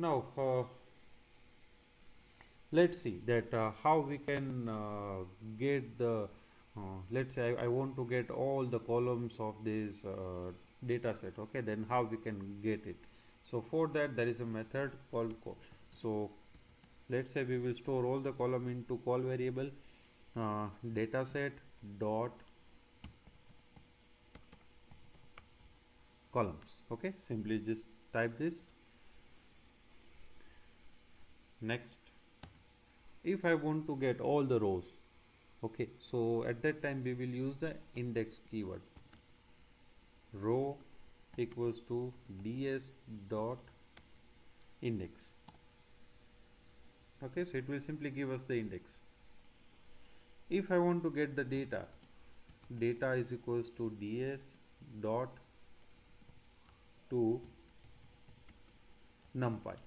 Now let's see that how we can get the let's say I want to get all the columns of this data set. Okay, then how we can get it? So for that there is a method called call. So let's say we will store all the column into call variable dataset dot columns. Okay, simply just type this. Next, if I want to get all the rows, okay, so at that time we will use the index keyword. Row equals to ds dot index. Okay, so it will simply give us the index. If I want to get the data, data is equals to ds dot to numpy.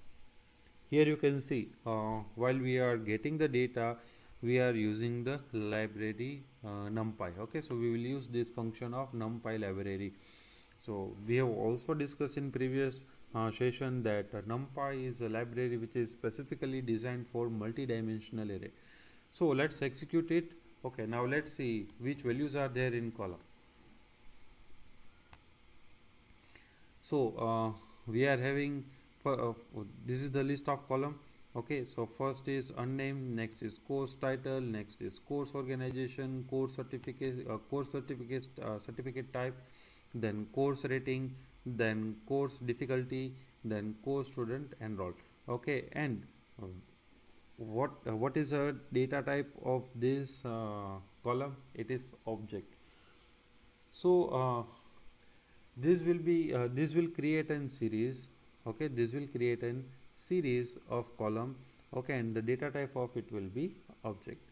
Here you can see while we are getting the data, we are using the library numpy. Okay, so we will use this function of numpy library. So we have also discussed in previous session that numpy is a library which is specifically designed for multi-dimensional array. So let's execute it. Okay, now let's see which values are there in column. So we are having this is the list of column. Okay, so first is unnamed, next is course title, next is course organization, course certificate type, then course rating, then course difficulty, then course student enrolled. Okay, and what is a data type of this column? It is object. So this will create a series. Okay, this will create a series of column. Okay, and the data type of it will be object.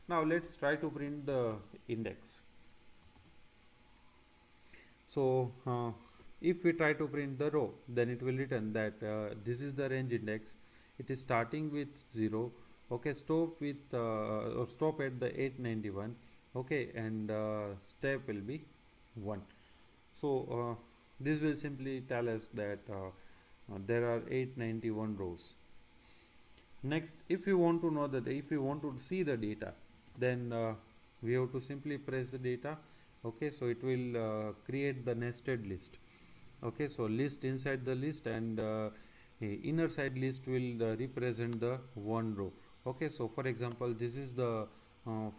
Now let's try to print the index. So if we try to print the row, then it will return that this is the range index. It is starting with 0. Okay, stop with or stop at the 891. Okay, and step will be 1. So this will simply tell us that there are 891 rows. Next, if you want to know that, if you want to see the data, then we have to simply press the data. Okay, so it will create the nested list. Okay, so list inside the list, and inner side list will represent the one row. Okay, so for example, this is the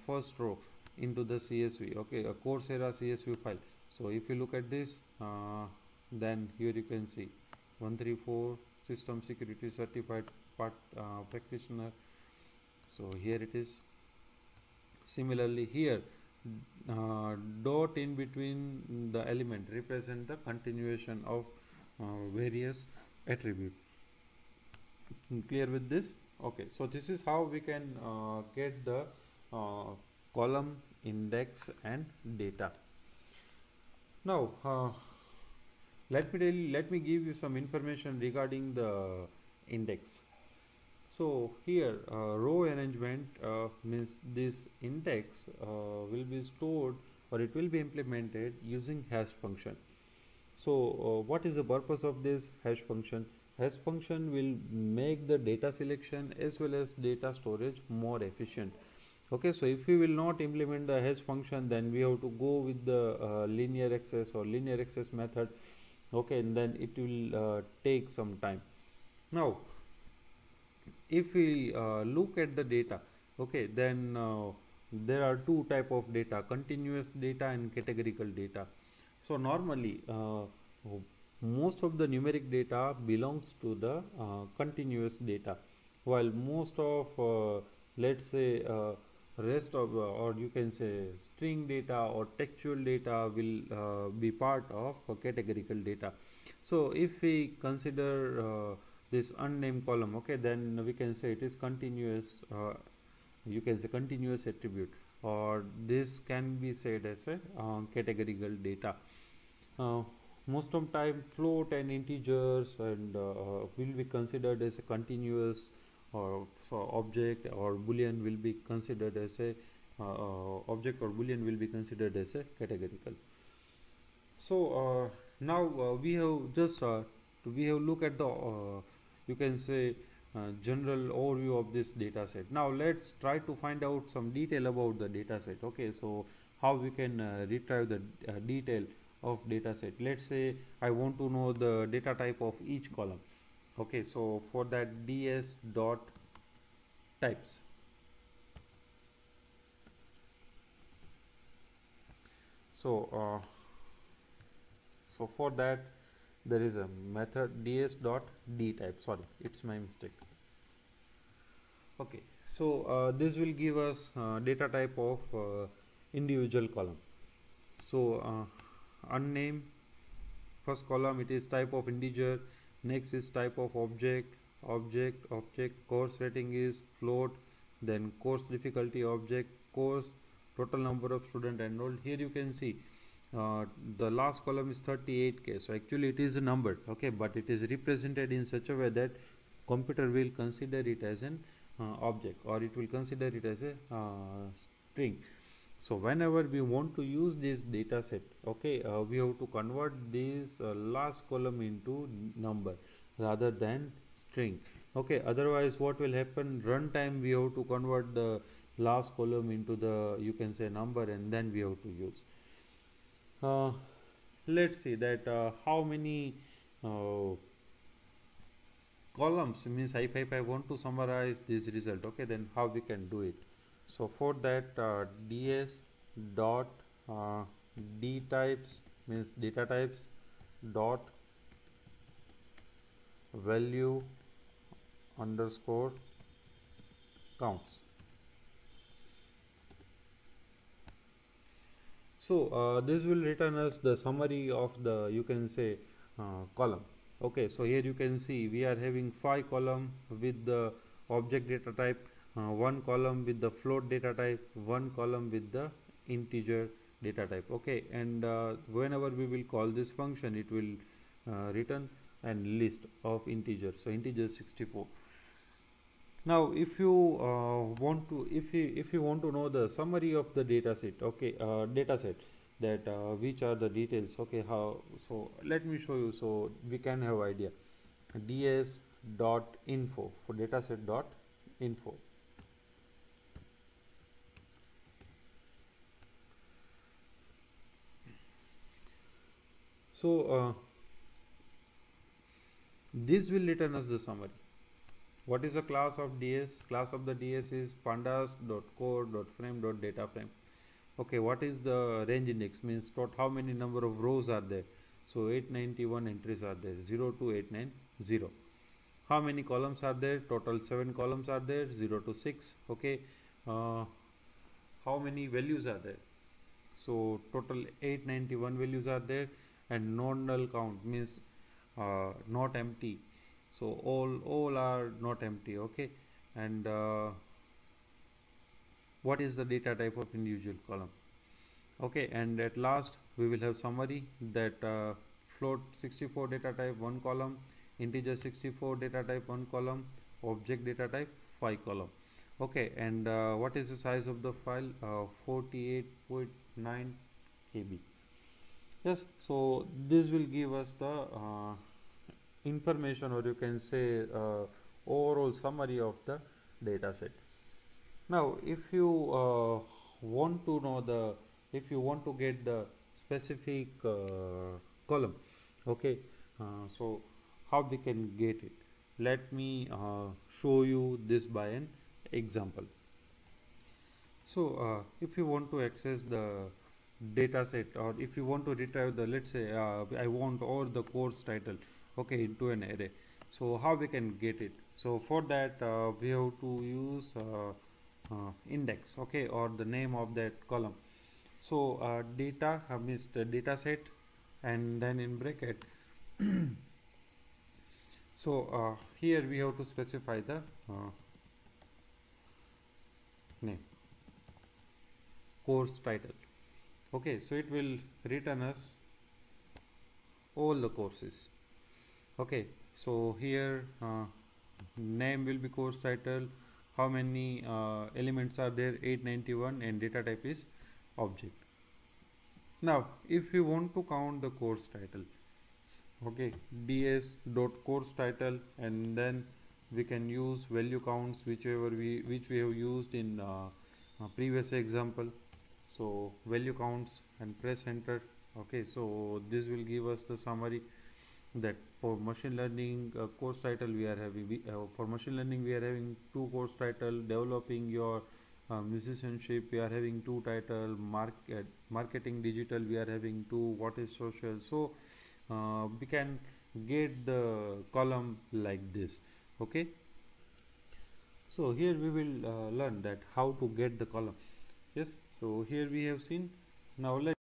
first row into the CSV. Okay, a Coursera CSV file. So if you look at this, then here you can see 134 system security certified part practitioner. So here it is. Similarly here, dot in between the element represent the continuation of various attribute. Clear with this? Okay, so this is how we can get the column, index and data. Now let me give you some information regarding the index. So here row arrangement means this index will be stored, or it will be implemented using hash function. So what is the purpose of this hash function? Hash function will make the data selection as well as data storage more efficient. Okay, so if we will not implement the hash function, then we have to go with the linear access or linear access method. Okay, and then it will take some time. Now if we look at the data, okay, then there are two type of data: continuous data and categorical data. So normally most of the numeric data belongs to the continuous data, while most of let's say rest of or you can say string data or textual data will be part of categorical data. So if we consider this unnamed column, okay, then we can say it is continuous, you can say continuous attribute, or this can be said as a categorical data. Most of time float and integers and will be considered as a continuous, or so object or boolean will be considered as a object, or boolean will be considered as a categorical. So now we have just we have look at the you can say general overview of this data set. Now let's try to find out some detail about the data set. Okay, so how we can retrieve the detail of data set. Let's say I want to know the data type of each column. Okay, so for that, ds dot types. So so for that there is a method ds dot d type. Sorry, it's my mistake. Okay, so this will give us data type of individual column. So unnamed, first column, it is type of integer. Next is type of object. Course rating is float. Then course difficulty object. Course, total number of student enrolled. Here you can see the last column is 38k. So actually it is a number, okay, but it is represented in such a way that computer will consider it as an object, or it will consider it as a string. So whenever we want to use this data set, okay, we have to convert this last column into number rather than string. Okay, otherwise what will happen, runtime we have to convert the last column into the, you can say, number, and then we have to use. Let's see that how many columns, means if I want to summarize this result, okay, then how we can do it. So for that, ds dot d types, means data types, dot value underscore counts. So this will return us the summary of the, you can say, column. Okay, so here you can see we are having 5 column with the object data type, 1 column with the float data type, 1 column with the integer data type. Okay, and whenever we will call this function, it will return and list of integer. So integer 64. Now if you want to, if you want to know the summary of the data set, okay, data set, that which are the details, okay, how, so let me show you so we can have idea. ds dot info, for dataset dot info. So this will return us the summary. What is the class of ds? Class of the ds is pandas.core.frame.dataframe. Okay, what is the range index? Means how many number of rows are there? So 891 entries are there, 0 to 890. How many columns are there? Total 7 columns are there, 0 to 6. Okay, how many values are there? So total 891 values are there, and non-null count means not empty. So all are not empty. Okay, and what is the data type of individual column? Okay, and at last we will have summary that float 64 data type 1 column, integer 64 data type 1 column, object data type 5 column. Okay, and what is the size of the file? 48.9 KB. Yes, so this will give us the information, or you can say overall summary of the data set. Now if you want to know the, if you want to get the specific column, okay, so how we can get it? Let me show you this by an example. So if you want to access the data set, or if you want to retrieve the, let's say I want all the course title, okay, into an array, so how we can get it? So for that we have to use index, okay, or the name of that column. So data means the data set, and then in bracket so here we have to specify the name, course title. Okay, so it will return us all the courses. Okay, so here name will be course title, how many elements are there? 891, and data type is object. Now if you want to count the course title, okay, ds dot course title, and then we can use value counts which we have used in previous example. So value counts and press enter. Okay, so this will give us the summary that for machine learning course title we are having for machine learning we are having two course title. Developing your musicianship we are having two title. Marketing digital we are having two. What is social? So we can get the column like this. Okay, so here we will learn that how to get the column. Yes, so here we have seen. Now let